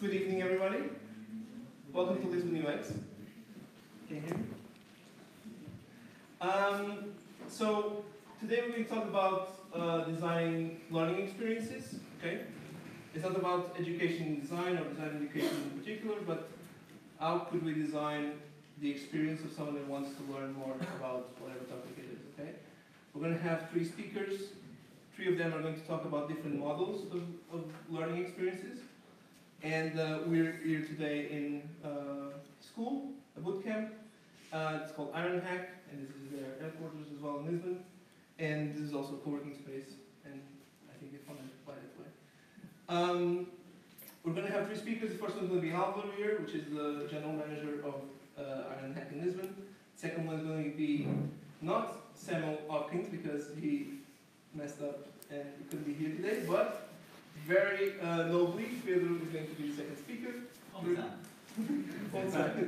Good evening, everybody. Welcome to Lisbon UX. Can you hear me? So today we're going to talk about designing learning experiences. Okay, it's not about education design or design education in particular, but how could we design the experience of someone that wants to learn more about whatever topic it is. Okay, we're going to have 3 speakers. 3 of them are going to talk about different models of learning experiences. And we're here today in school, a bootcamp. It's called Ironhack, and this is their headquarters as well in Lisbon. And this is also a co-working space, and I think they funded it by that way. We're going to have 3 speakers. The first one's going to be Álvaro here, which is the general manager of Ironhack in Lisbon. The second one is going to be not Samuel Hopkins, because he messed up and couldn't be here today, but very nobly, Pedro is going to be the second speaker. Exactly.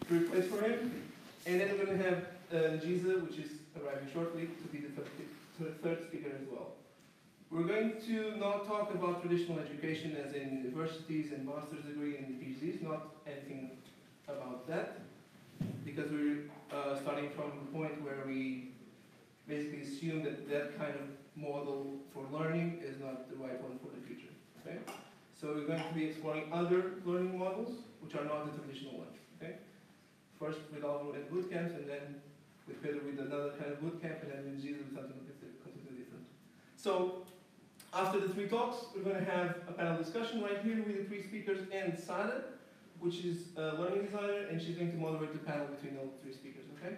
To replace for him. And then we're going to have Njiza, which is arriving shortly, to be the third speaker as well. We're going to not talk about traditional education as in universities and master's degree and PhDs, not anything about that, because we're starting from a point where we basically assume that that kind of model for learning is not the right one for the future. Okay? So we're going to be exploring other learning models, which are not the traditional ones. Okay? First with Álvaro and bootcamps, and then with Pedro with another kind of bootcamp, and then with Njiza with something completely different. So after the 3 talks, we're going to have a panel discussion right here with the 3 speakers and Sada, which is a learning designer, and she's going to moderate the panel between all 3 speakers. Okay?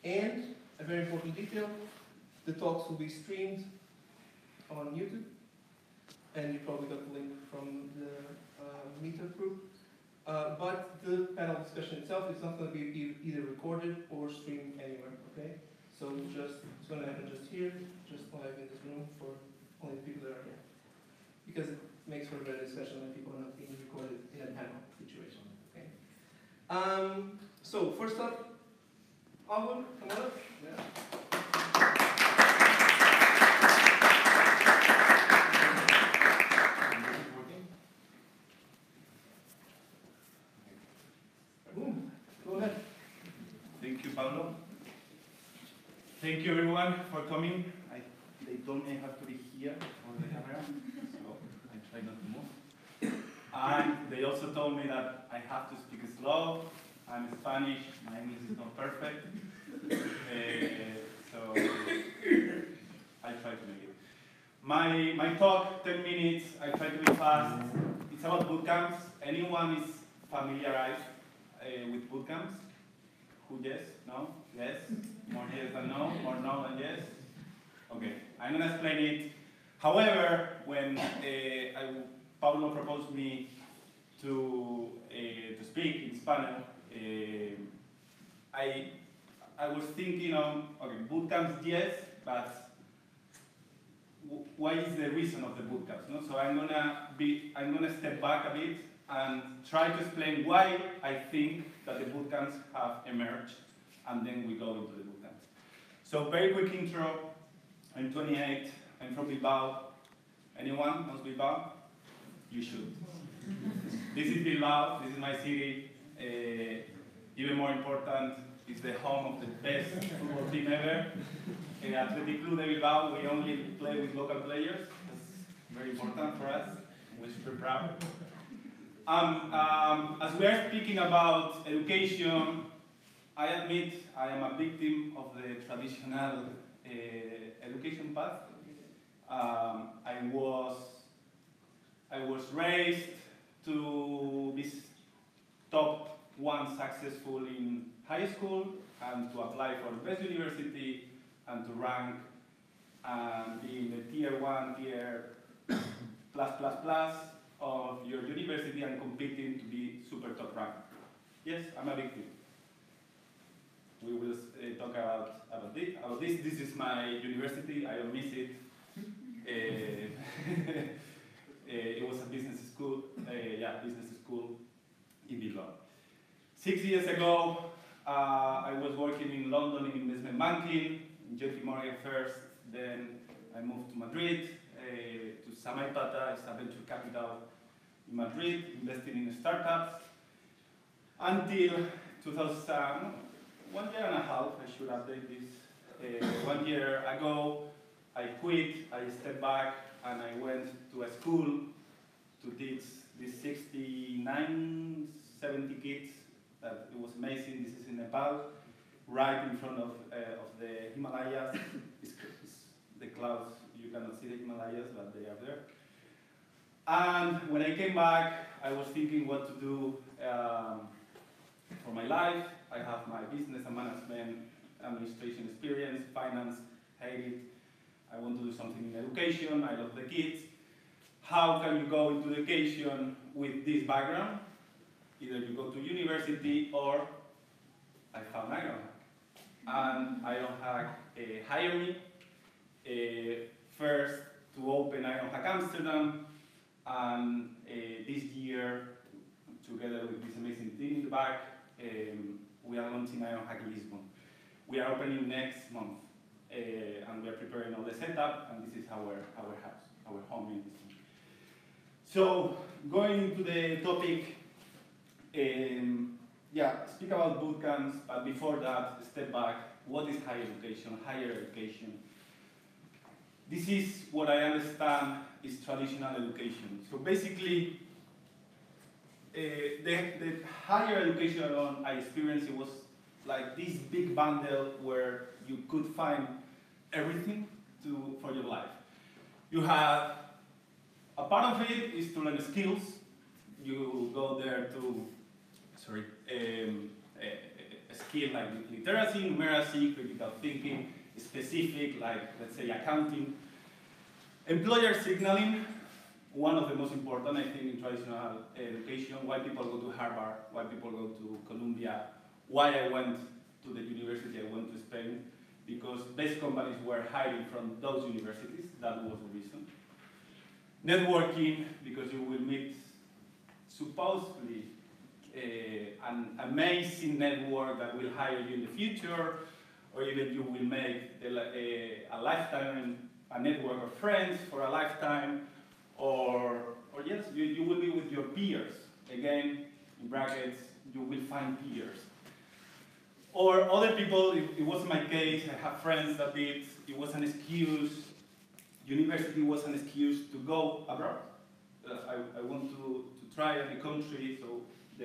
And a very important detail. The talks will be streamed on YouTube, and you probably got the link from the Meetup group. But the panel discussion itself is not going to be either recorded or streamed anywhere. Okay, so it's going to happen just here, just live in this room for only the people that are here, because it makes for a better discussion when people are not being recorded in a panel situation. Okay. So first up, Álvaro, come on up. Yeah. Pablo. Thank you everyone for coming. They told me I have to be here on the camera, so I try not to move. And they also told me that I have to speak slow. I'm Spanish, my English is not perfect. So I try to make it. My talk, 10 minutes, I try to be fast. It's about bootcamps. Anyone is familiarized with bootcamps? Who yes? No? Yes? More yes than no? More no than yes? Okay, I'm going to explain it. However, when Pablo proposed me to speak in Spanish, I was thinking of, okay, bootcamps, yes, but what is the reason of the bootcamps? No? So I'm gonna step back a bit and try to explain why I think that the bootcamps have emerged, and then we go into the bootcamps. So very quick intro. I'm 28. I'm from Bilbao. Anyone knows Bilbao? You should. This is Bilbao. This is my city. Even more important, it's the home of the best football team ever. Athletic Club de Bilbao. We only play with local players. That's very important for us. We're super proud. As we are speaking about education, I admit I am a victim of the traditional education path. I was raised to be top 1 successful in high school and to apply for the best university and to rank and be in the tier 1, tier plus of your university and competing to be super top ranked. Yes, I'm a victim. We will talk about this. This is my university. I don't miss it. It was a business school. Business school in Lisbon. 6 years ago, I was working in London in investment banking, in JP Morgan first. Then I moved to Madrid, to Samaipata. It's a venture capital in Madrid, investing in startups, until 2000, 1 year and a half, I should update this. 1 year ago, I quit, I stepped back, and I went to a school to teach these 69, 70 kids. That it was amazing. This is in Nepal, right in front of the Himalayas. It's the clouds, you cannot see the Himalayas, but they are there. And when I came back, I was thinking what to do for my life. I have my business and management, administration experience, finance, hate it. I want to do something in education, I love the kids. How can you go into education with this background? Either you go to university or I found Ironhack. And Ironhack hired me first to open Ironhack Amsterdam, and this year, together with this amazing team in the back, we are launching Ironhack Lisbon. We are opening next month, and we are preparing all the setup, and this is our house, our home in Lisbon. So, going into the topic, speak about bootcamps, but before that, step back. What is higher education? Higher education. This is what I understand is traditional education. So basically, the higher education alone I experienced, it was like this big bundle where you could find everything for your life. You have, a part of it is to learn skills. You go there to, a skill like literacy, numeracy, critical thinking, specific like, let's say, accounting. Employer signaling, one of the most important, I think, in traditional education. Why people go to Harvard, why people go to Columbia, why I went to the university, I went to Spain, because best companies were hiring from those universities. That was the reason. Networking, because you will meet supposedly an amazing network that will hire you in the future, or even you will make a lifetime, a network of friends for a lifetime, or yes, you will be with your peers. Again, in brackets, you will find peers. Or other people, it wasn't my case, I have friends that did, it was an excuse, university was an excuse to go abroad. I want to try any country, so the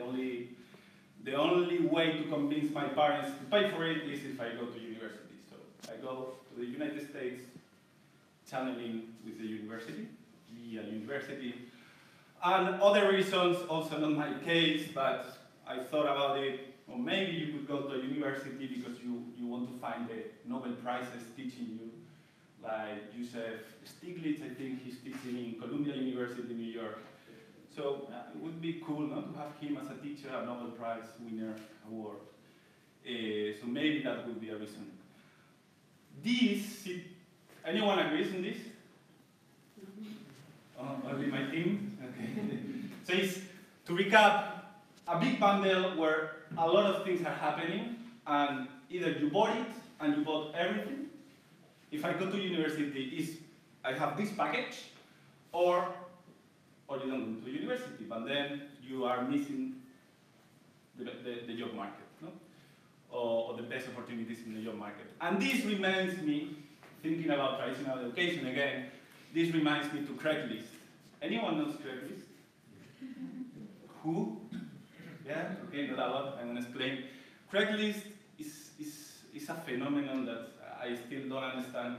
only way to convince my parents to pay for it is if I go to university. So I go to the United States, channeling with the university, via university. And other reasons, also not my case, but I thought about it, or maybe you could go to a university because you want to find the Nobel Prizes teaching you, like Joseph Stiglitz, I think he's teaching in Columbia University in New York. So it would be cool not to have him as a teacher, a Nobel Prize winner award. So maybe that would be a reason. Anyone agrees on this? Only my team? Okay. So it's, to recap, a big bundle where a lot of things are happening, and either you bought it and you bought everything. If I go to university, I have this package, or you don't go to university, but then you are missing the job market, no? Or the best opportunities in the job market. And this reminds me, thinking about traditional education again, this reminds me to Craigslist. Anyone knows Craigslist? Who? Yeah, okay, not a lot, I'm going to explain. Craigslist is a phenomenon that I still don't understand.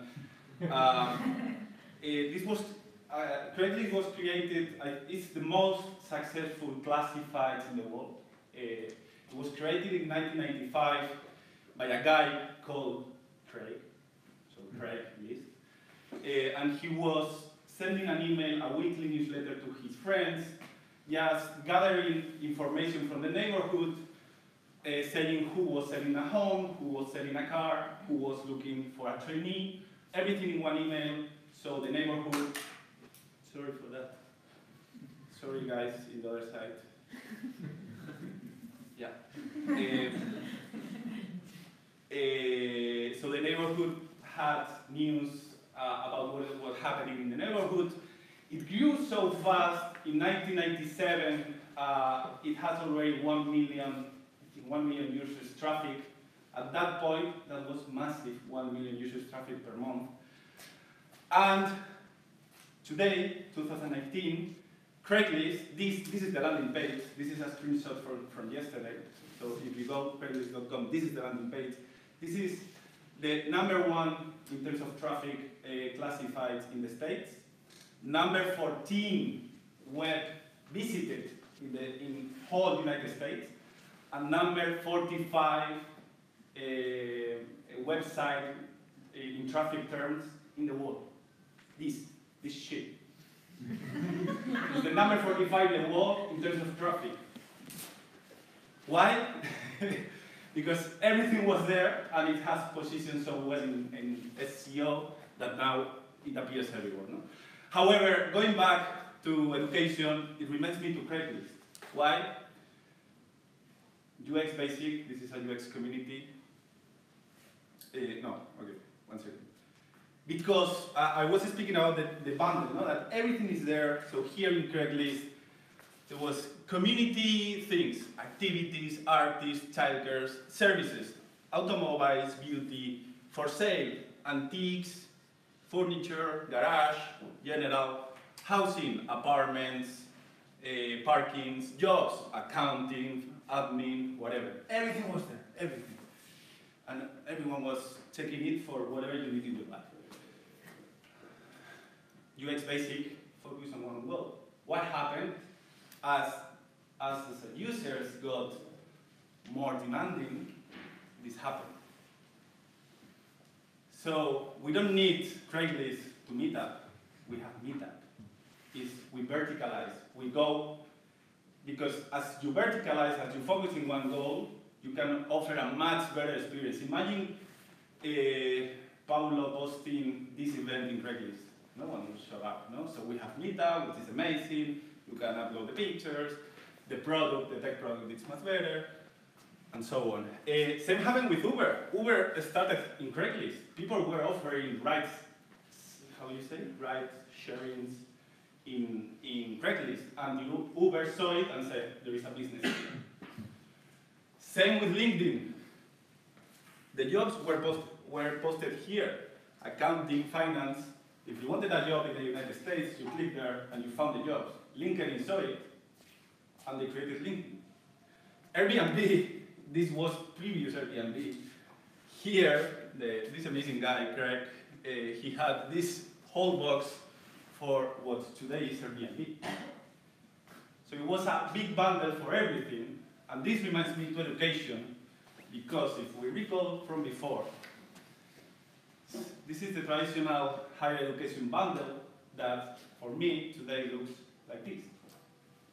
Craigslist was created, it's the most successful classifieds in the world. It was created in 1995 by a guy called Craig, so Craigslist. And he was sending an email, a weekly newsletter to his friends, just gathering information from the neighborhood, saying who was selling a home, who was selling a car, who was looking for a trainee, everything in one email, so the neighborhood, sorry for that, sorry guys in the other side. Yeah. So the neighborhood had news about what was happening in the neighborhood. It grew so fast. In 1997, it has already 1 million users traffic. At that point, that was massive, 1 million users traffic per month. And today, 2019, Craigslist, this is the landing page. This is a screenshot from yesterday. So if you go Craigslist.com, this is the landing page. This is the #1 in terms of traffic classified in the States. Number 14 web visited in whole United States. And number 45 website in traffic terms in the world. This shit. It's the number 45 in the world in terms of traffic. Why? Because everything was there and it has positioned so well in SEO that now it appears everywhere. No? However, going back to education, it reminds me to Craigslist. Why? UX Basic, this is a UX community. No, okay, one second. Because I was speaking about the bundle, no? That everything is there. So here in Craigslist, there was community things, activities, artists, childcare, services, automobiles, beauty, for sale, antiques, furniture, garage, general, housing, apartments, parkings, jobs, accounting, admin, whatever. Everything was there, everything. And everyone was checking it for whatever you need in your life. UX Basic, focus on one goal. What happened as the users got more demanding, this happened. So we don't need Craigslist to Meetup. We have Meetup. We verticalize. We go, because as you verticalize, as you focus in one goal, you can offer a much better experience. Imagine Paulo posting this event in Craigslist. No one will show up, no? So we have Meetup, which is amazing. You can upload the pictures. The product, the tech product, it's much better, and so on. Same happened with Uber. Uber started in Craigslist. People were offering rides, how do you say, ride sharings in Craigslist, and Uber saw it and said, there is a business here. Same with LinkedIn. The jobs were posted here. Accounting, finance. If you wanted a job in the United States, you click there and you found the jobs. LinkedIn saw it, and they created LinkedIn. Airbnb, this was previous Airbnb. Here, this amazing guy, Craig, he had this whole box for what today is Airbnb. So it was a big bundle for everything, and this reminds me to education, because if we recall from before, this is the traditional higher education bundle that, for me, today looks like this.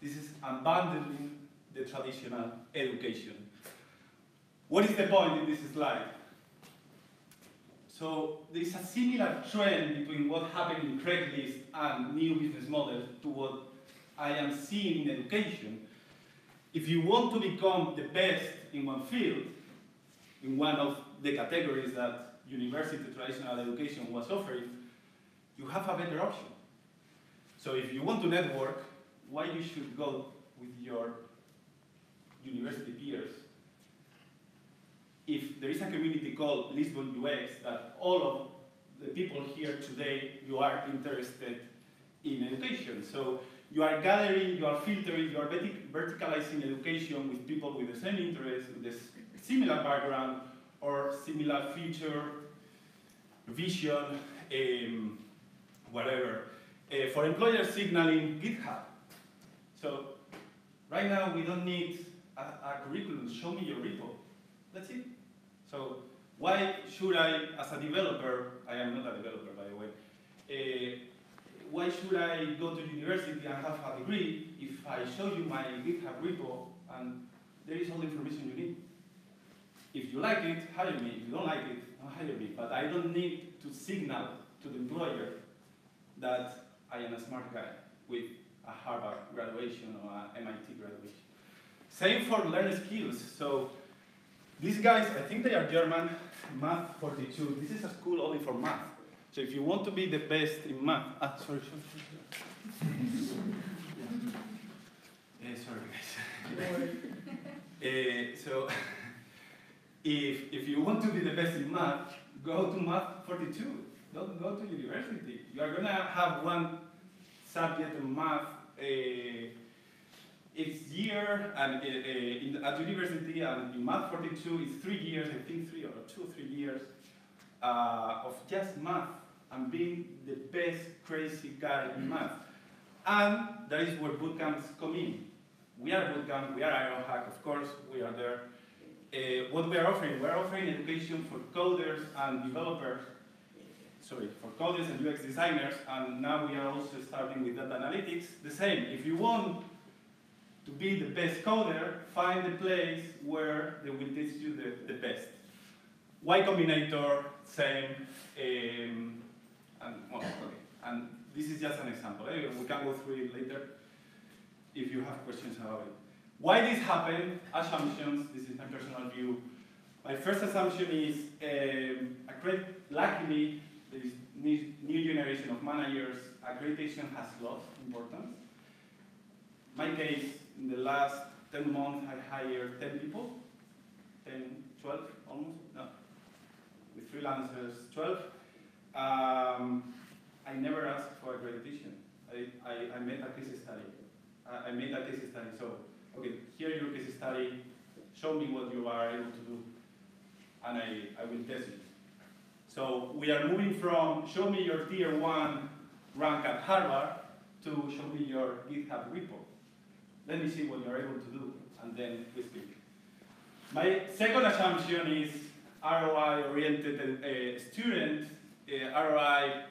This is unbundling the traditional education. What is the point in this slide? So there is a similar trend between what happened in Craigslist and new business models to what I am seeing in education. If you want to become the best in one field, in one of the categories that university traditional education was offering, you have a better option. So if you want to network, why you should go with your university peers? If there is a community called Lisbon UX that all of the people here today, you are interested in education. So you are gathering, you are filtering, you are verticalizing education with people with the same interests, with the similar background, or similar future, vision, whatever. For employer signaling, GitHub. So right now we don't need a curriculum. Show me your repo. That's it. So why should I, as a developer, I am not a developer by the way, why should I go to university and have a degree if I show you my GitHub repo and there is all the information you need? If you like it, hire me. If you don't like it, don't hire me. But I don't need to signal to the employer that I am a smart guy with a Harvard graduation or an MIT graduation. Same for learning skills. So these guys, I think they are German, Math 42. This is a school only for math. So if you want to be the best in math, sorry. Sorry, guys. So, if you want to be the best in math, go to Math 42. Don't go to university. You are going to have one subject in math each year, and at university, and in Math 42, it's 3 years, I think 3 or 3 years, of just math and being the best crazy guy in math. And that is where bootcamps come in. We are bootcamp, we are Ironhack, of course, we are there. What we are offering? We are offering education for coders and developers, for coders and UX designers, and now we are also starting with data analytics. The same, if you want to be the best coder, find the place where they will teach you the best. Y Combinator, same, and this is just an example. We can go through it later if you have questions about it. Why this happened? Assumptions. This is my personal view. My first assumption is, luckily, this new generation of managers, accreditation has lost importance. My case, in the last 10 months, I hired 10 people, 10, 12, almost, no, with freelancers, 12. I never asked for accreditation. I made a case study. I made a case study, so, okay, here your case study, show me what you are able to do, and I will test it. So we are moving from show me your tier 1 rank at Harvard to show me your GitHub repo. Let me see what you're able to do, and then we speak. My second assumption is ROI-oriented student. ROI,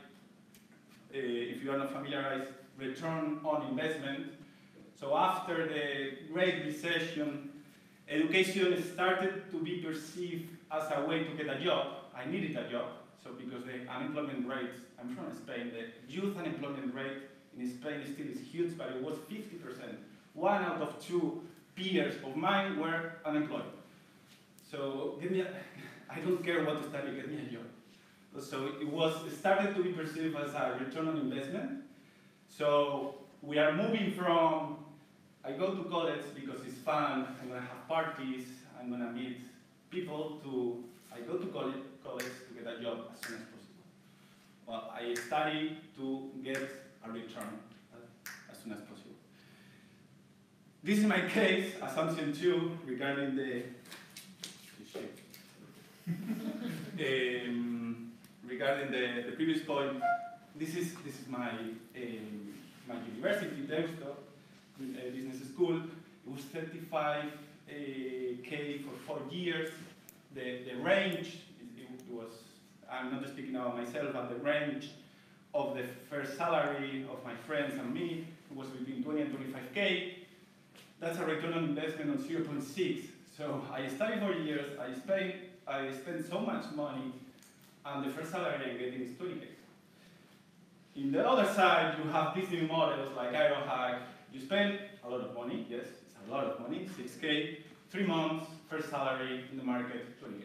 if you are not familiarized, return on investment. So after the Great Recession, education started to be perceived as a way to get a job. I needed a job, so because the unemployment rate, I'm from Spain, the youth unemployment rate in Spain still is huge, but it was 50%. 1 out of 2 peers of mine were unemployed. So I don't care what to study, get me a job. So it started to be perceived as a return on investment. So we are moving from, I go to college because it's fun, I'm going to have parties, I'm going to meet people, to I go to college to get a job as soon as possible. Well, I study to get a return as soon as possible. This is my case, assumption 2, regarding the regarding the previous point. This is my my university, Deusto, business school. It was 35K for 4 years. The range, it was, I'm not speaking about myself, but the range of the first salary of my friends and me was between 20 and 25K. That's a return on investment of 0.6. So I studied for years, I spent so much money, and the first salary I'm getting is 20K. In the other side, you have business models like Ironhack. You spend a lot of money, yes, it's a lot of money, 6K, 3 months, first salary in the market, 20K.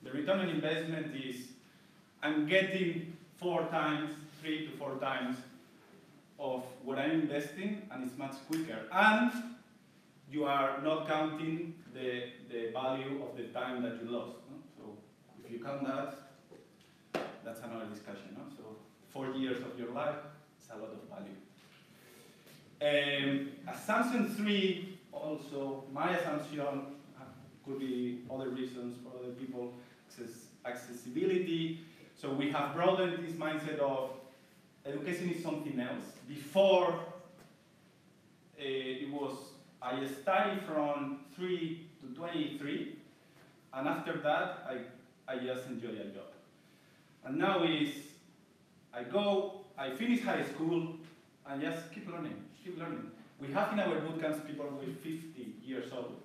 The return on investment is, I'm getting 4 times, 3 to 4 times of what I'm investing, and it's much quicker. And you are not counting the value of the time that you lost. No? So if you count that, that's another discussion. No? So 4 years of your life, it's a lot of value. Assumption 3, also my assumption, could be other reasons for other people, accessibility. So we have broadened this mindset of education is something else. Before, it was, I studied from 3 to 23, and after that, I just enjoy a job. And now is, I finish high school, and just keep learning, keep learning. We have in our bootcamps people with 50 years old,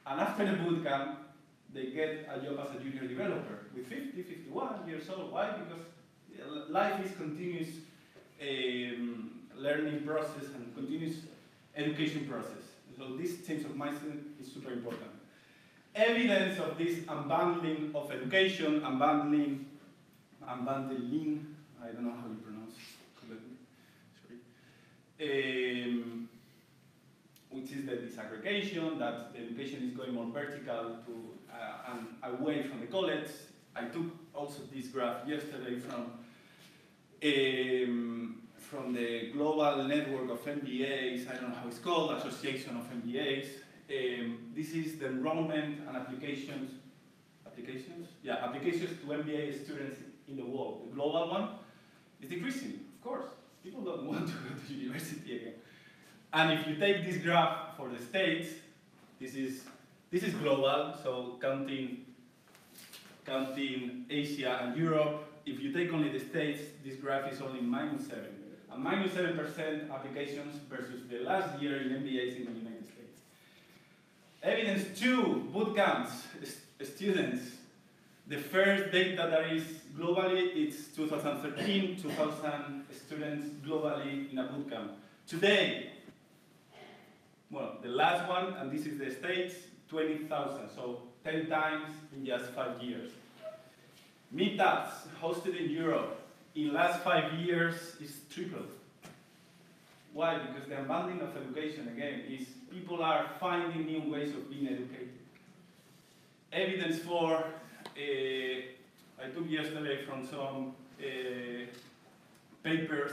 and after the bootcamp, they get a job as a junior developer with 50, 51 years old. Why? Because life is continuous learning process and continuous education process. So this change of mindset is super important. Evidence of this unbundling of education, unbundling, I don't know how you pronounce it correctly, sorry. which is the disaggregation, that the education is going more vertical to and away from the college. I took also this graph yesterday from the global network of MBAs, I don't know how it's called, Association of MBAs. This is the enrollment and applications to MBA students in the world. The global one is decreasing, of course. People don't want to go to university again. And if you take this graph for the States, this is global, so counting Asia and Europe. If you take only the States, this graph is only -7. And -7% applications versus the last year in MBAs in the United States. Evidence 2, bootcamps, students. The first data that is globally, it's 2013, 2,000 students globally in a bootcamp. Today, well, the last one, and this is the States, 20,000, so 10 times in just 5 years. Meetups hosted in Europe in last 5 years is tripled. Why? Because the unbundling of education, again, is people are finding new ways of being educated. Evidence for, I took yesterday from some papers,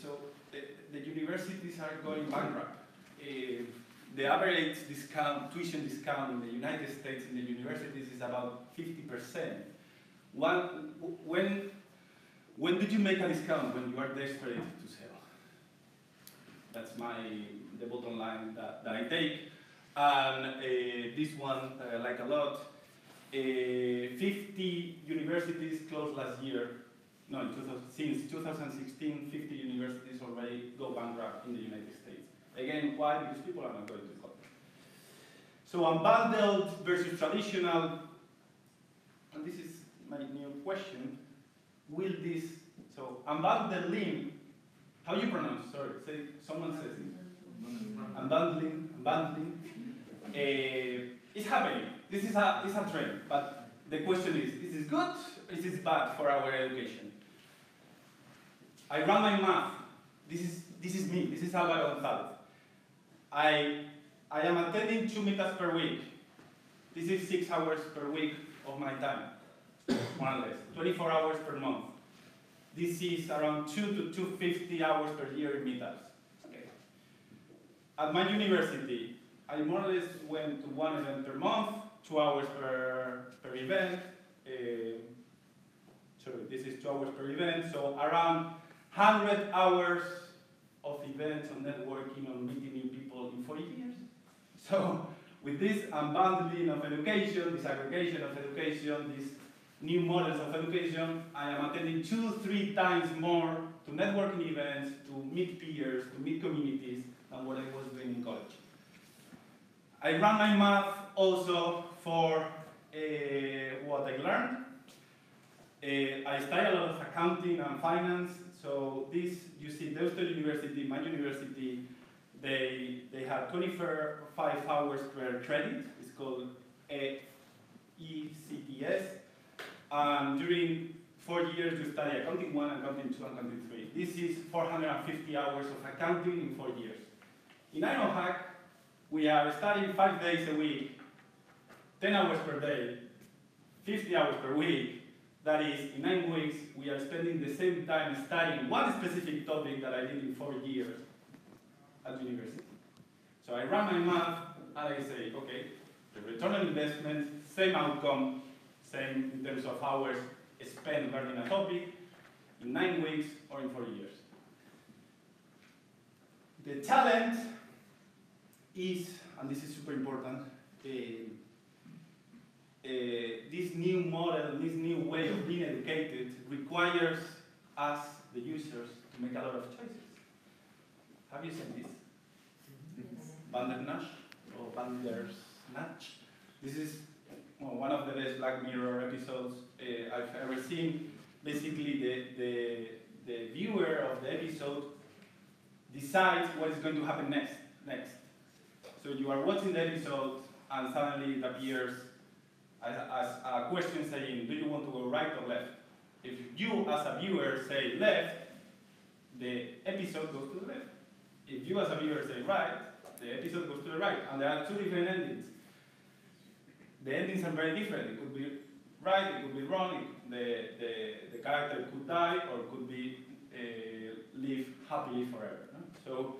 so the universities are going bankrupt. The average tuition discount in the United States in the universities is about 50%. When did you make a discount? When you are desperate to sell. That's the bottom line that I take. And this one I like a lot. 50 universities closed last year. No, since 2016, 50 universities already go bankrupt in the United States. Again, why? Because people are not going to college. So unbundled versus traditional, and this is my new question. Will this, so unbundling, how you pronounce, sorry, someone says it. Unbundling, it's happening. This is a trend, but the question is this good or is this bad for our education? I run my math. This is me, this is Álvaro González. I am attending 2 meetups per week. This is 6 hours per week of my time, more or less, 24 hours per month. This is around 2 to 250 hours per year in meetups. Okay. At my university, I more or less went to 1 event per month, 2 hours per event. Sorry, this is 2 hours per event, so around 100 hours of events on networking, on meeting new people in 4 years. So with this unbundling of education, this aggregation of education, these new models of education, I am attending 2-3 times more to networking events, to meet peers, to meet communities than what I was doing in college. I run my math also for what I learned. I study a lot of accounting and finance. So this, you see, Deusto University, my university, they have 25 hours per credit. It's called ECTS. And during 4 years, you study accounting 1, accounting 2, and accounting 3. This is 450 hours of accounting in 4 years. In Ironhack, we are studying 5 days a week, 10 hours per day, 50 hours per week. That is, in 9 weeks, we are spending the same time studying one specific topic that I did in 4 years at university. So I run my math, and I say, okay, the return on investment, same outcome, same in terms of hours spent learning a topic, in 9 weeks or in 4 years. The challenge is, and this is super important, this new model, this new way of being educated requires us, the users, to make a lot of choices. Have you seen this? Bandersnatch or Bandersnatch? This is one of the best Black Mirror episodes I've ever seen. Basically, the viewer of the episode decides what is going to happen next. So you are watching the episode, and suddenly it appears as a question saying, do you want to go right or left? If you, as a viewer, say left, the episode episode goes to the left. If you as a viewer say right, the episode goes to the right. And there are two different endings. The endings are very different. It could be right, it could be wrong. The character could die or could be live happily forever. No? So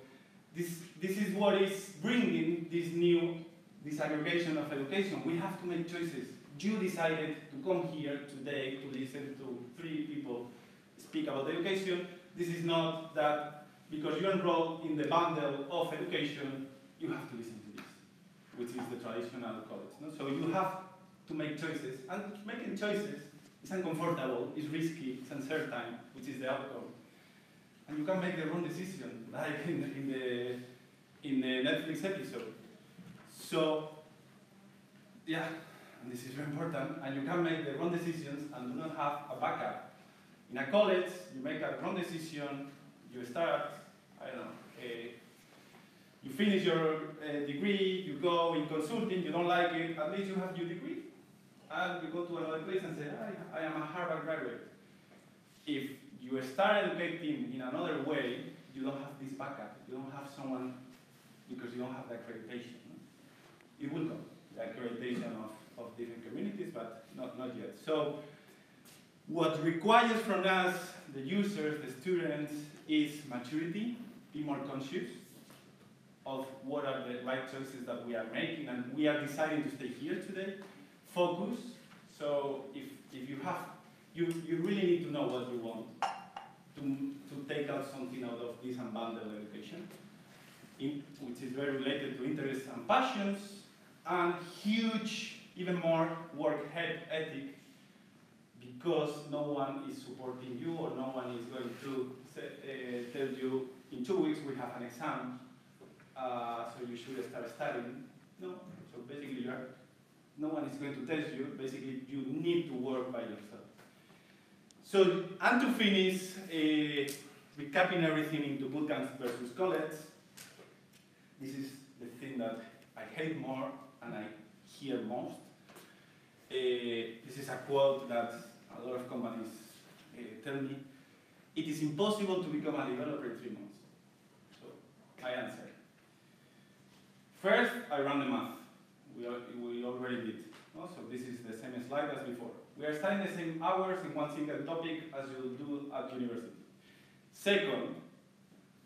this is what is bringing this aggregation of education. We have to make choices. You decided to come here today to listen to 3 people speak about education. This is not that because you enrolled in the bundle of education, you have to listen to this, which is the traditional college. No? So you have to make choices, and making choices is uncomfortable, it's risky, it's uncertain, which is the outcome. And you can make the wrong decision, like in the Netflix episode. So, yeah, and this is very important, and you can make the wrong decisions and do not have a backup. In a college, you make a wrong decision, you start, I don't know, you finish your degree, you go in consulting, you don't like it, at least you have your degree. And you go to another place and say, I am a Harvard graduate. If you start educating in another way, you don't have this backup. You don't have someone, because you don't have the accreditation. It will come, the accreditation of different communities, but not yet. So what requires from us, the users, the students, is maturity, be more conscious of what are the right choices that we are making, and we are deciding to stay here today. Focus. So if you have, you really need to know what you want to take out something out of this unbundled education, which is very related to interests and passions, and huge, even more work ethic, because no one is supporting you, or no one is going to tell you, in 2 weeks we have an exam, so you should start studying. No. So basically, no one is going to test you. Basically, you need to work by yourself. So, and to finish, recapping everything into bootcamps versus college, this is the thing that I hate more and I hear most. This is a quote that a lot of companies tell me. It is impossible to become a developer in 3 months. So, I answer. First, I run the math. We already did. No? So this is the same slide as before. We are studying the same hours in one single topic as you do at university. Second,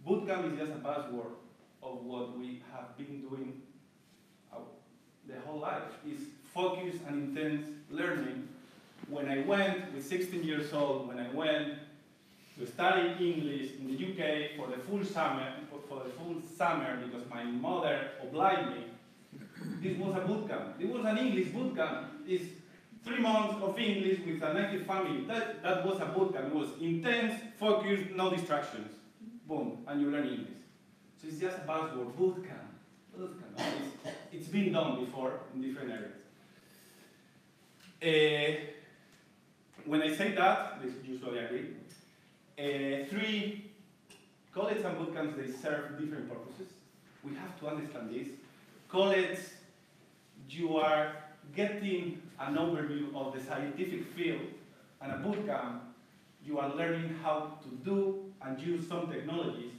bootcamp is just a buzzword of what we have been doing the whole life. Is focused and intense learning. When I went with 16 years old, when I went to study English in the UK for the full summer, because my mother obliged me, this was a bootcamp. It was an English bootcamp. It's 3 months of English with a native family. That was a bootcamp. It was intense, focused, no distractions. Boom, and you learn English. So it's just a buzzword, bootcamp. It's been done before in different areas. When I say that, they usually agree. 3, college and bootcamps, they serve different purposes. We have to understand this. College, you are getting an overview of the scientific field, and a bootcamp, you are learning how to do and use some technologies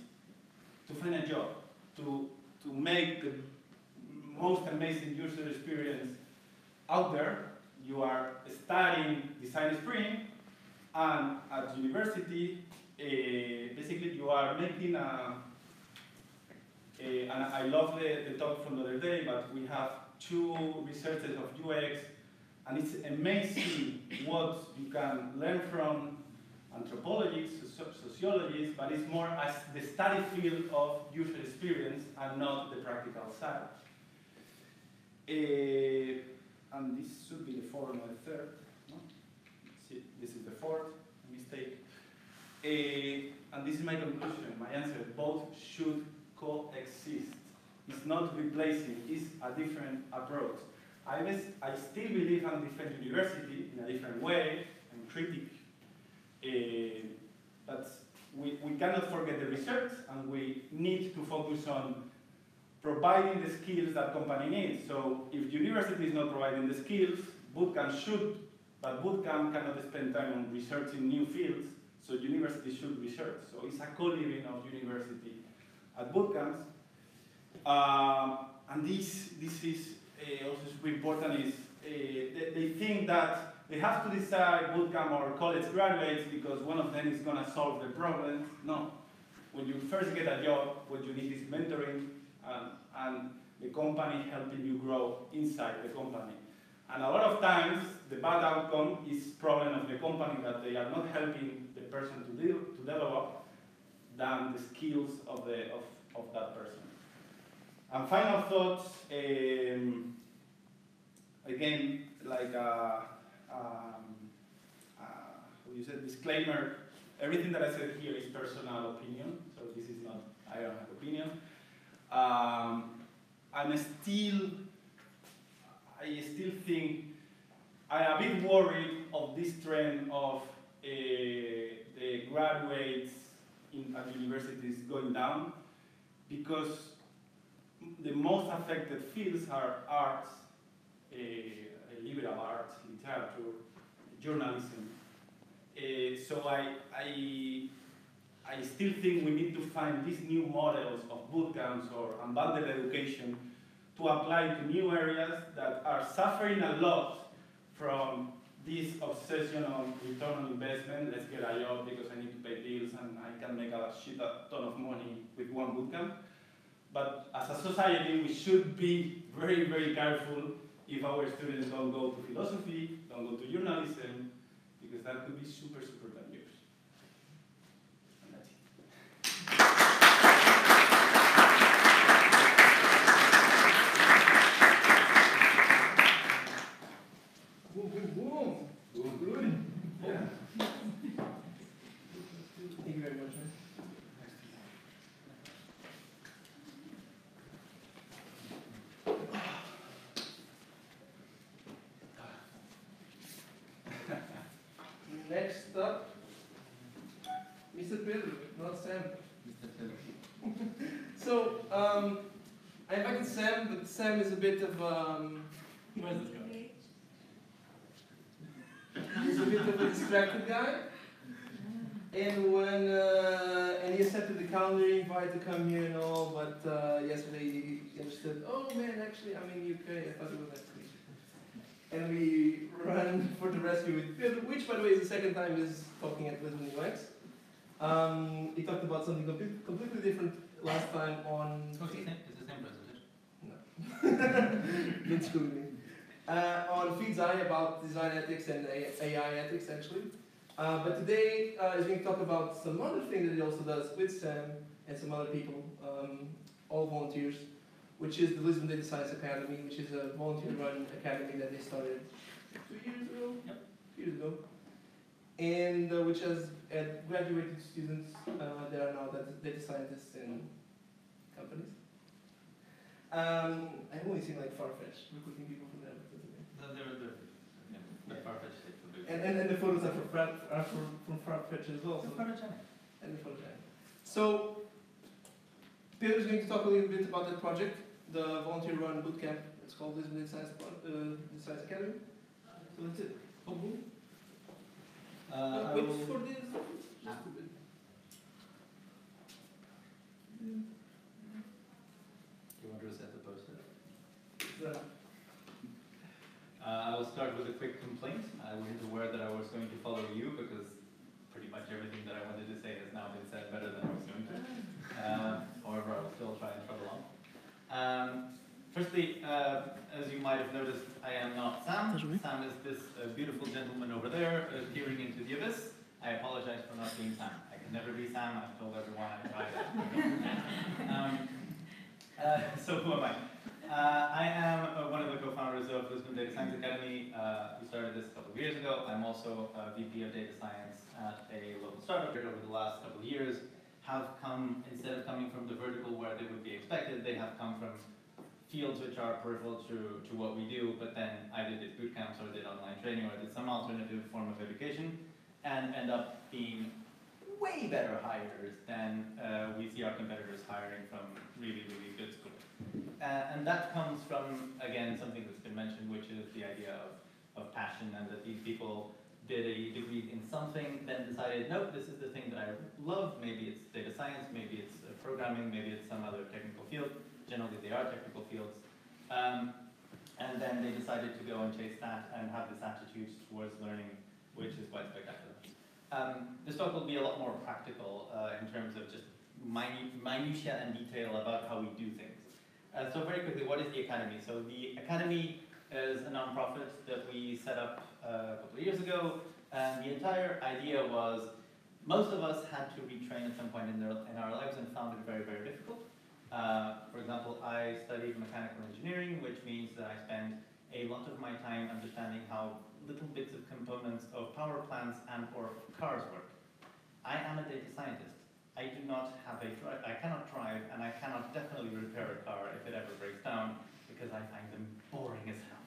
to find a job, to make the most amazing user experience out there. You are studying design sprint, and at university, basically you are making and I love the talk from the other day, but we have 2 researchers of UX, and it's amazing what you can learn from anthropologists, sociologists, but it's more as the study field of user experience and not the practical side. And this should be the 4th or the 3rd. No? See, this is the 4th mistake. And this is my conclusion, my answer. Both should coexist. It's not replacing, it's a different approach. I still believe in different university in a different way, I'm critic. But we cannot forget the research, and we need to focus on providing the skills that company needs. So if university is not providing the skills, bootcamp should, but bootcamp cannot spend time on researching new fields. So universities should research. So it's a co-living of university at bootcamps. And this is also super important, is they think that they have to decide bootcamp or college graduates because one of them is going to solve the problem. No. When you first get a job, what you need is mentoring and the company helping you grow inside the company. And a lot of times, the bad outcome is problem of the company that they are not helping the person to develop than the skills of that person. And final thoughts, again, like you said, disclaimer, everything that I said here is personal opinion, so this is not Ironhack opinion. I still think I'm a bit worried of this trend of the graduates at universities going down, because the most affected fields are arts, liberal arts, literature, journalism. So I still think we need to find these new models of bootcamps or unbundled education to apply to new areas that are suffering a lot from this obsession on return on investment. Let's get a job because I need to pay bills and I can make a ton of money with one bootcamp. But as a society, we should be very, very careful if our students don't go to philosophy, don't go to journalism, because that could be super, super dangerous. And that's it. Boom, boom, boom. Good. Yeah. Thank you very much, man. Next up, Mr. Pedro, not Sam. Mr. Pedro. So, I invited Sam, but Sam is a bit of where's this guy? He's a bit of a distracted guy. And when and he accepted the calendar invite to come here and all, but yesterday he understood, oh man, actually I'm in UK, I thought it was next week. And we ran for the rescue with Pedro, which by the way is the second time he's talking at Lisbon UX. He talked about something completely different last time on... It's the same presentation. No. Don't screw me. On Feed's Eye about design ethics and AI ethics actually. But today he's going to talk about some other thing that he also does with Sam and some other people, all volunteers, which is the Lisbon Data Science Academy, which is a volunteer-run academy that they started 2 years ago? Yep. 2 years ago. And which has graduated students that are now data scientists in companies. I've only seen like Farfetch recruiting people from there. The Farfetch takes a big... And the photos are from Farfetch as well. So. And the photogenic. So, Pedro is going to talk a little bit about that project, the volunteer-run bootcamp. It's called Lisbon Data Science Academy. So that's it. Oh, boom. Wait for this. Just a bit. You want to reset the poster? Yeah. I will start with a quick complaint. I wasn't aware that I was going to follow you because pretty much everything that I wanted to say has now been said better than I was going to. However, I will still try and trot along. Firstly, as you might have noticed, I am not Sam. Sam is this beautiful gentleman over there, peering into the abyss. I apologize for not being Sam. I can never be Sam. I've told everyone I tried that. So who am I? I am one of the co-founders of Lisbon Data Science Academy. We started this a couple of years ago. I'm also a VP of Data Science at a local startup. Over the last couple of years, have come, instead of coming from the vertical where they would be expected, they have come from fields which are peripheral to what we do, but then either did bootcamps or did online training or did some alternative form of education, and end up being way better hires than we see our competitors hiring from really, really good schools. And that comes from, again, something that's been mentioned, which is the idea of passion, and that these people did a degree in something, then decided, nope, this is the thing that I love. Maybe it's data science, maybe it's programming, maybe it's some other technical field. Generally, they are technical fields. And then they decided to go and chase that and have this attitude towards learning, which is quite spectacular. This talk will be a lot more practical in terms of just minutiae and detail about how we do things. So very quickly, what is the Academy? So the Academy is a non-profit that we set up a couple of years ago, and the entire idea was most of us had to retrain at some point in our lives and found it very, very difficult. For example, I studied mechanical engineering, which means that I spend a lot of my time understanding how little bits of components of power plants and or cars work. I am a data scientist. I do not have I cannot drive, and I cannot definitely repair a car if it ever breaks down, because I find them boring as hell.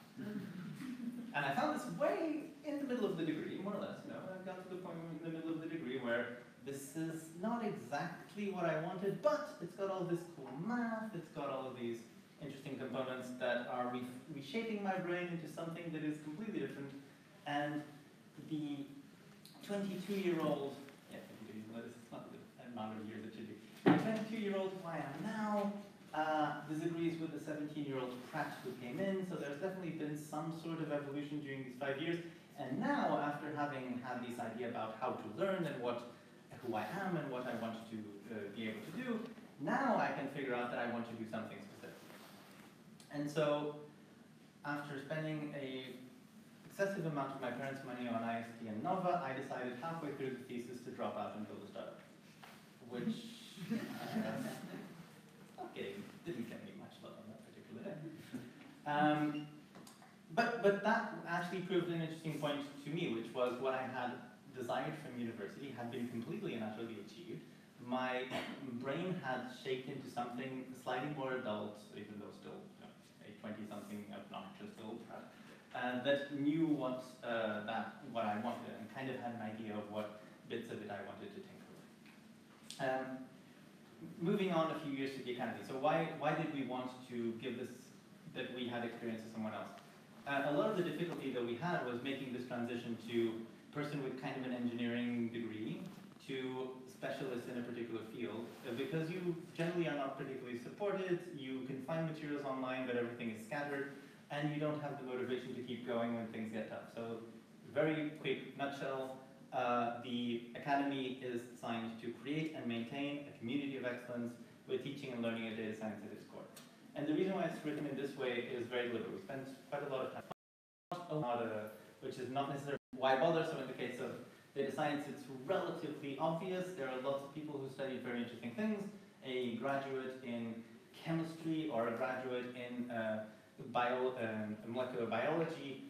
And I found this way in the middle of the degree, more or less. You know, I got to the point in the middle of the degree where this is not exactly what I wanted, but it's got all this cool math, it's got all of these interesting components that are reshaping my brain into something that is completely different. And the 22-year-old, yeah, 22, even though this is not the amount of years it should be, the 22-year-old who I am now disagrees with the 17-year-old Pratt who came in, so there's definitely been some sort of evolution during these 5 years. And now, after having had this idea about how to learn and who I am and what I want to be able to do, now I can figure out that I want to do something specific. And so, after spending an excessive amount of my parents' money on IST and Nova, I decided halfway through the thesis to drop out and build a startup, which didn't get me much love on that particular day. But that actually proved an interesting point to me, which was what I had desired from university had been completely and utterly achieved. My brain had shaped into something slightly more adult, even though still a 20-something obnoxious old Pratt, that knew what I wanted and kind of had an idea of what bits of it I wanted to tinker with. Moving on a few years to the Academy. So why did we want to give this, that we had experience to someone else? A lot of the difficulty that we had was making this transition to person with kind of an engineering degree to specialist in a particular field, because you generally are not particularly supported, you can find materials online, but everything is scattered, and you don't have the motivation to keep going when things get tough. So, very quick nutshell, the Academy is designed to create and maintain a community of excellence with teaching and learning of data science at its core. And the reason why it's written in this way is very deliberate. We spent quite a lot of time which is not necessarily why bother. So in the case of data science, it's relatively obvious. There are lots of people who study very interesting things. A graduate in chemistry or a graduate in molecular biology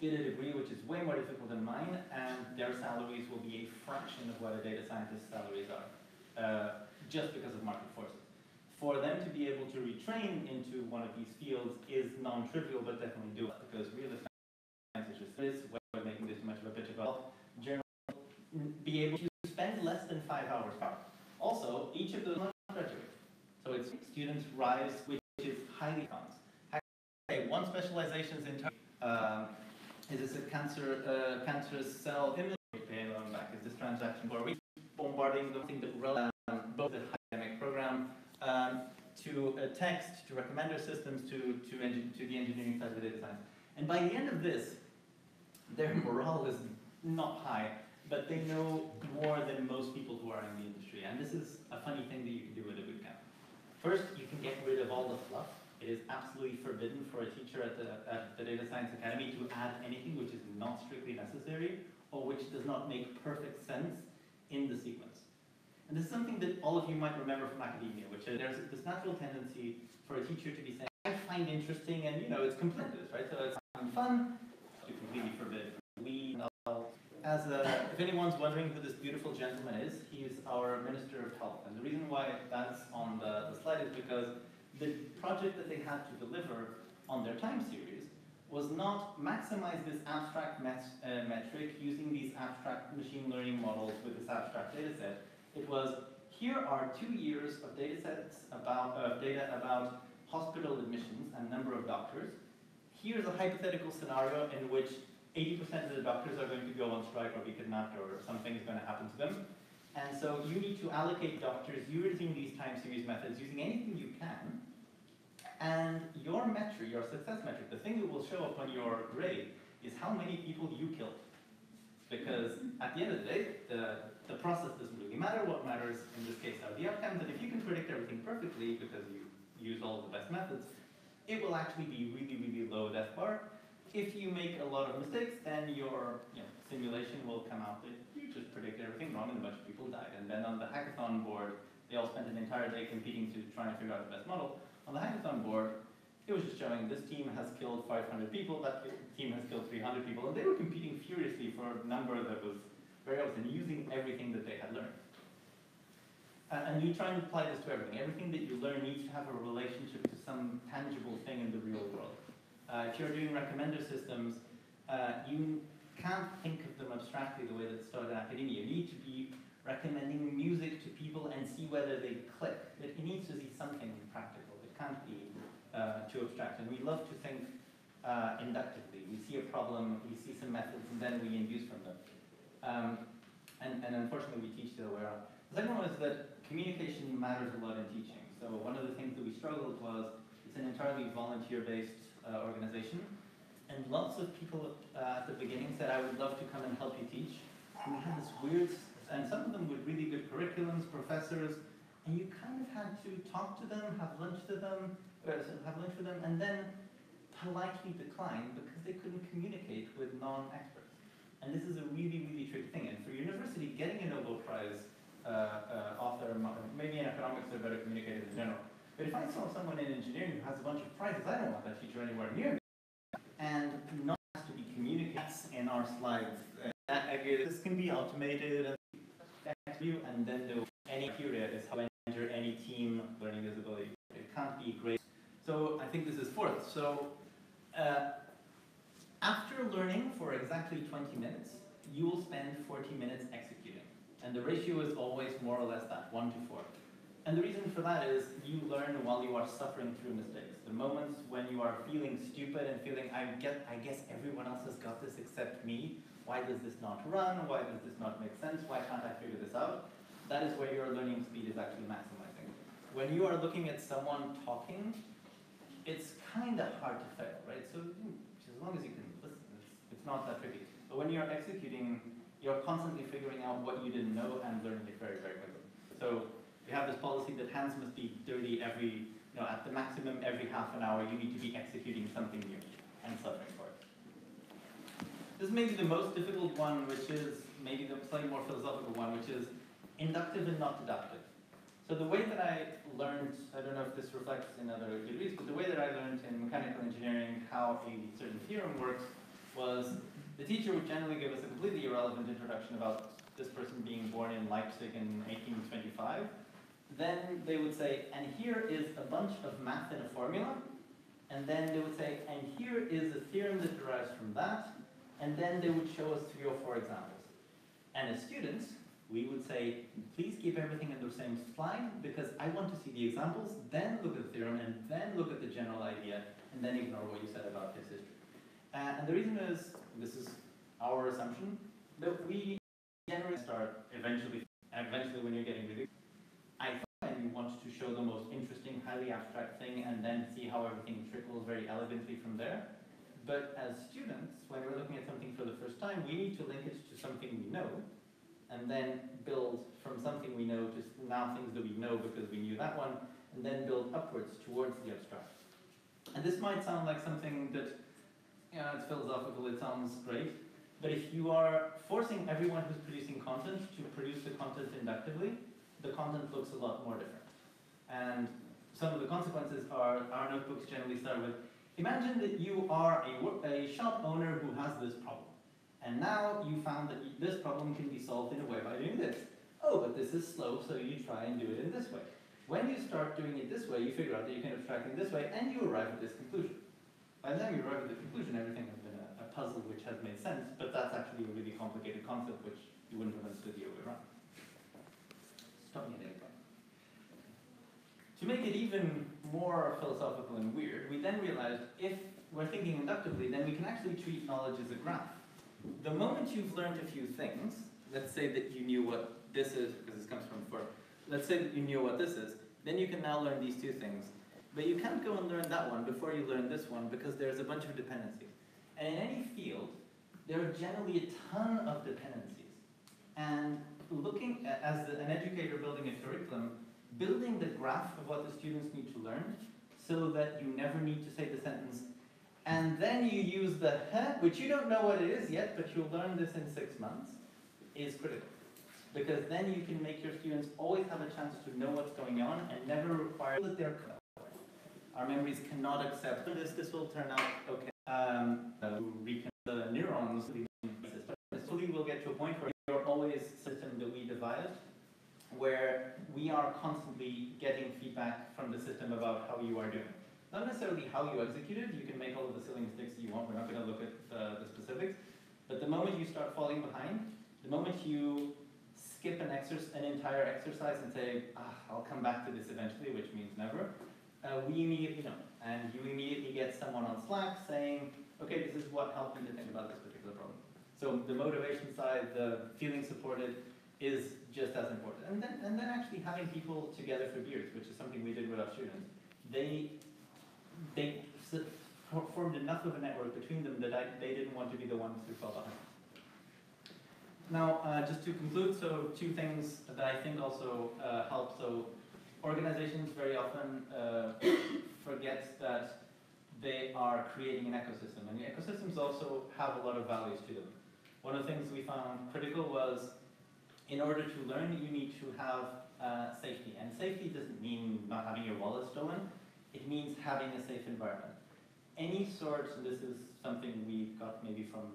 did a degree which is way more difficult than mine, and their salaries will be a fraction of what a data scientist's salaries are, just because of market forces. For them to be able to retrain into one of these fields is non-trivial, but definitely doable, because realistic science is just this, we're making this too much of a pitch about journal, be able to spend less than 5 hours per hour. Also, each of those graduate. So it's students rise, which is highly counts. Okay, one specialization is in is this a cancerous cell image? Pay loan back. Is this transaction where we bombarding the thing that relevant both the academic program to text, to recommender systems, to the engineering side of the data science. And by the end of this, their morale is not high, but they know more than most people who are in the industry. And this is a funny thing that you can do with a bootcamp. First, you can get rid of all the fluff. It is absolutely forbidden for a teacher at the Data Science Academy to add anything which is not strictly necessary or which does not make perfect sense in the sequence. And this is something that all of you might remember from academia, which is there's this natural tendency for a teacher to be saying, I find interesting, and it's completeness, right? So it's fun, to completely forbid. If anyone's wondering who this beautiful gentleman is, he's our Minister of Health. And the reason why that's on the slide is because the project that they had to deliver on their time series was not maximize this abstract metric using these abstract machine learning models with this abstract data set. It was, here are 2 years of data sets data about hospital admissions and number of doctors. Here's a hypothetical scenario in which 80% of the doctors are going to go on strike or be kidnapped or something is going to happen to them. And so you need to allocate doctors using these time series methods, using anything you can. And your metric, your success metric, the thing that will show up on your grade is how many people you killed. Because at the end of the day, the process doesn't really matter. What matters in this case are the outcomes. And if you can predict everything perfectly because you use all the best methods, it will actually be really, really low death bar. If you make a lot of mistakes, then your simulation will come out that you just predict everything wrong and a bunch of people died. And then on the hackathon board, they all spent an entire day competing to try and figure out the best model. On the hackathon board, it was just showing this team has killed 500 people, that team has killed 300 people, and they were competing furiously for a number that was very obvious and using everything that they had learned. And you try and apply this to everything. Everything that you learn needs to have a relationship to some tangible thing in the real world. If you're doing recommender systems, you can't think of them abstractly the way that it's taught in academia. You need to be recommending music to people and see whether they click. It needs to be something practical. It can't be too abstract. And we love to think inductively. We see a problem, we see some methods, and then we induce from them. And unfortunately, we teach the other way around. The second one is that communication matters a lot in teaching. So one of the things that we struggled was it's an entirely volunteer-based organization. And lots of people at the beginning said, I would love to come and help you teach. And we had this weird, and some of them with really good curriculums, professors, and you kind of had to talk to them, have lunch with them, and then politely decline because they couldn't communicate with non-experts. And this is a really, really tricky thing. And for university, getting a Nobel Prize author, maybe in economics they're better communicators in general. But if I saw someone in engineering who has a bunch of prizes, I don't want that teacher anywhere near me. And not has to be communicated in our slides. This can be automated and then any criteria is how to enter any team learning disability. It can't be great. So I think this is fourth. So after learning for exactly 20 minutes, you will spend 40 minutes executing. And the ratio is always more or less that, 1 to 4. And the reason for that is you learn while you are suffering through mistakes. The moments when you are feeling stupid and feeling, I guess everyone else has got this except me. Why does this not run? Why does this not make sense? Why can't I figure this out? That is where your learning speed is actually maximizing. When you are looking at someone talking, it's kind of hard to fail, right? So as long as you can listen, it's not that tricky. But when you're executing, you're constantly figuring out what you didn't know and learning it very, very quickly. So we have this policy that hands must be dirty every, at the maximum every half an hour, you need to be executing something new and suffering for it. This may be the most difficult one, which is maybe the slightly more philosophical one, which is inductive and not deductive. So the way that I learned, I don't know if this reflects in other degrees, but the way that I learned in mechanical engineering how a certain theorem works was the teacher would generally give us a completely irrelevant introduction about this person being born in Leipzig in 1825. Then they would say, and here is a bunch of math in a formula. And then they would say, and here is a theorem that derives from that. And then they would show us 3 or 4 examples. And as students, we would say, please keep everything in the same slide because I want to see the examples, then look at the theorem, and then look at the general idea, and then ignore what you said about his history. And the reason is, this is our assumption, that we generally start eventually when you're getting really, I find you want to show the most interesting, highly abstract thing, and then see how everything trickles very elegantly from there. But as students, when we're looking at something for the first time, we need to link it to something we know, and then build from something we know to now things that we know because we knew that one, and then build upwards towards the abstract. And this might sound like something that, it's philosophical, it sounds great, but if you are forcing everyone who's producing content to produce the content inductively, the content looks a lot more different. And some of the consequences are, our notebooks generally start with, imagine that you are a shop owner who has this problem. And now you found that this problem can be solved in a way by doing this. Oh, but this is slow, so you try and do it in this way. When you start doing it this way, you figure out that you can abstract in this way, and you arrive at this conclusion. By the time you arrive at the conclusion, everything has been a puzzle which has made sense, but that's actually a really complicated concept which you wouldn't have understood the other way around. Stop me there. To make it even more philosophical and weird, we then realized if we're thinking inductively, then we can actually treat knowledge as a graph. The moment you've learned a few things, let's say that you knew what this is, because this comes from before, let's say that you knew what this is, then you can now learn these two things. But you can't go and learn that one before you learn this one, because there's a bunch of dependencies. And in any field, there are generally a ton of dependencies. And looking at, as an educator building a curriculum, building the graph of what the students need to learn so that you never need to say the sentence, and then you use the which you don't know what it is yet, but you'll learn this in 6 months, is critical. Because then you can make your students always have a chance to know what's going on and never require that they're our memories cannot accept this will turn out okay. The neurons, slowly we'll get to a point where you're always a system that we devised, where we are constantly getting feedback from the system about how you are doing. Not necessarily how you executed, you can make all of the silly mistakes that you want, we're not going to look at the specifics, but the moment you start falling behind, the moment you skip an entire exercise and say, I'll come back to this eventually, which means never, we immediately know. And you immediately get someone on Slack saying, okay, this is what helped me to think about this particular problem. So the motivation side, the feeling supported, is just as important. And then actually having people together for beers, which is something we did with our students, they formed enough of a network between them that they didn't want to be the ones who fell behind. Now, just to conclude, so two things that I think also help. So organizations very often forget that they are creating an ecosystem, and the ecosystems also have a lot of values to them. One of the things we found critical was, in order to learn, you need to have safety. And safety doesn't mean not having your wallet stolen, it means having a safe environment. Any sort, and this is something we got maybe from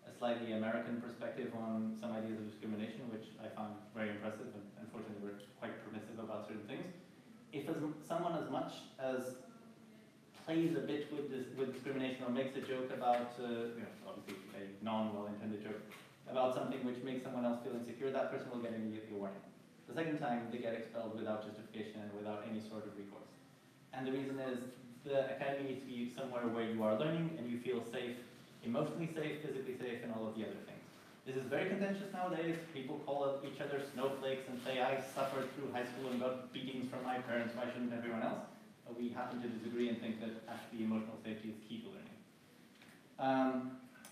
a slightly American perspective on some ideas of discrimination, which I found very impressive, and unfortunately we're quite permissive about certain things. If someone as much as plays a bit with discrimination or makes a joke about, obviously a non-well-intended joke, about something which makes someone else feel insecure, that person will get immediately a warning. The second time, they get expelled without justification and without any sort of recourse. And the reason is, the academy needs to be somewhere where you are learning and you feel safe, emotionally safe, physically safe, and all of the other things. This is very contentious nowadays. People call each other snowflakes and say, I suffered through high school and got beatings from my parents, why shouldn't everyone else? We happen to disagree and think that actually emotional safety is key to learning.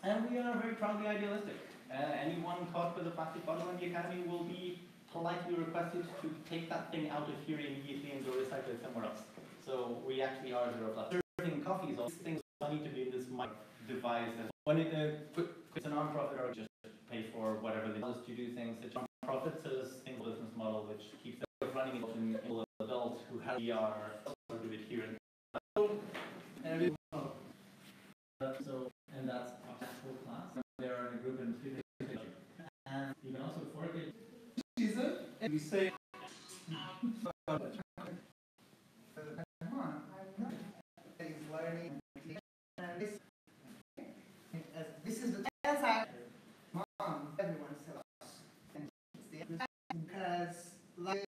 And we are very proudly idealistic. Anyone caught with a plastic bottle in the academy will be politely requested to take that thing out of here immediately and go recycle it somewhere else. So we actually are 0+. Serving coffees, all these things need to be in this device. When it's a non-profit or just pay for whatever they want us to do things, it's non-profit, so this single business model which keeps them running in adults who have VR, or do it here and and that's a full class. They are in a group and and you can also forget. And we say learning and this is the answer everyone says because like I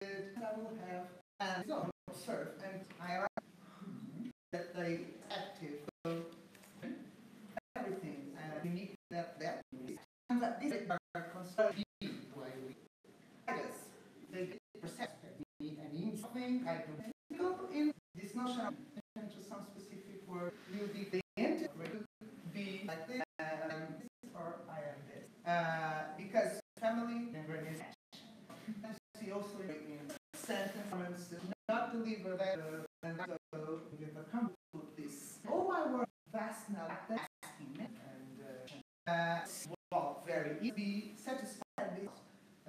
will have and so observe and I like that they active so everything and unique that and that this are concerned way we they perceive and in something I do in this notion to some specific word will be the end will be like this or I am this because family and organization see also in sentence not deliver that and so with the come with this oh my word vast now that's and well very easy satisfied this I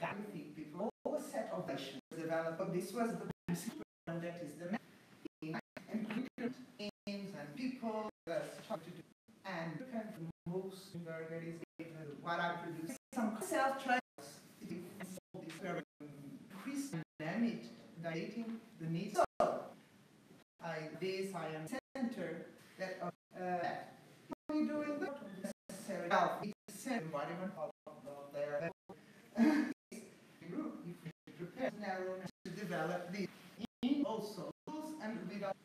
got to think people all set of actions developed this was the and that is the and teams and people try to do and kind of moves where there is what I produce some self-trials this very increased dynamic dating the needs so I am center that we doing the necessary environment of their group if you prepare narrow to develop the also and without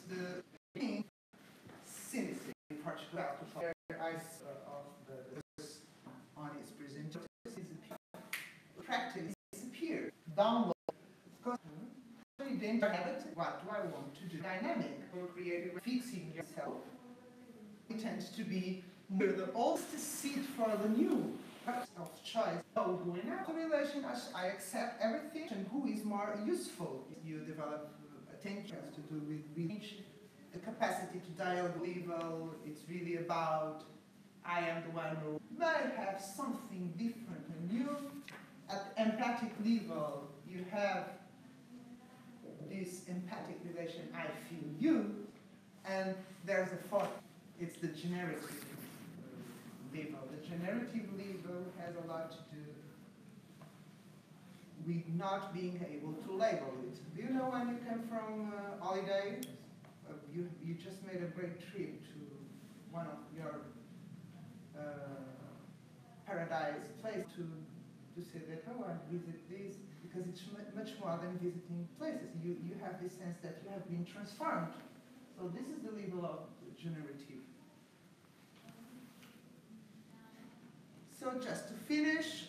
the cynicism in particular to the eyes of the identify what do I want to do. Dynamic or creative, fixing yourself. It tends to be the old seat for the new of choice. So going out relation, I accept everything and who is more useful. You develop attention to do with reach, the capacity to dialogue level. It's really about I am the one who might have something different and new. At the empathic level, you have this empathic relation, I feel you, and there's a fourth, it's the generative level. The generative level has a lot to do with not being able to label it. Do you know when you came from holiday? You just made a great trip to one of your paradise place to say that, oh, I visit this, because it's much more than visiting places. You have this sense that you have been transformed. So this is the level of generative. So just to finish,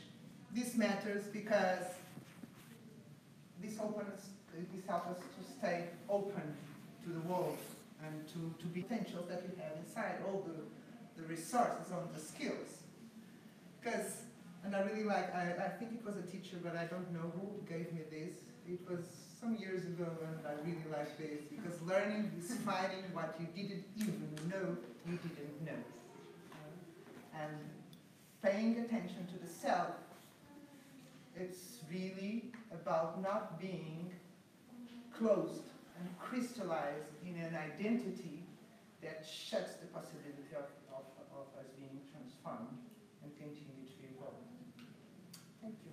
this matters because this helps us to stay open to the world and to be potentials that you have inside, all the resources on the skills. Because, and I really like, I think it was a teacher, but I don't know who gave me this. It was some years ago, and I really like this, because learning is finding what you didn't even know you didn't know. And paying attention to the self, it's really about not being closed and crystallized in an identity that shuts the possibility of us being transformed and continue to evolve. Thank you.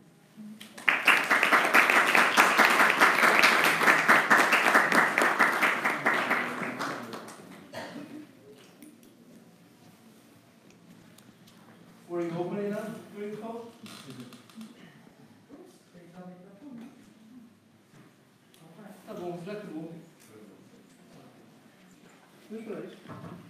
Were you opening up during the call? Tá bom, já acabou. Muito bem.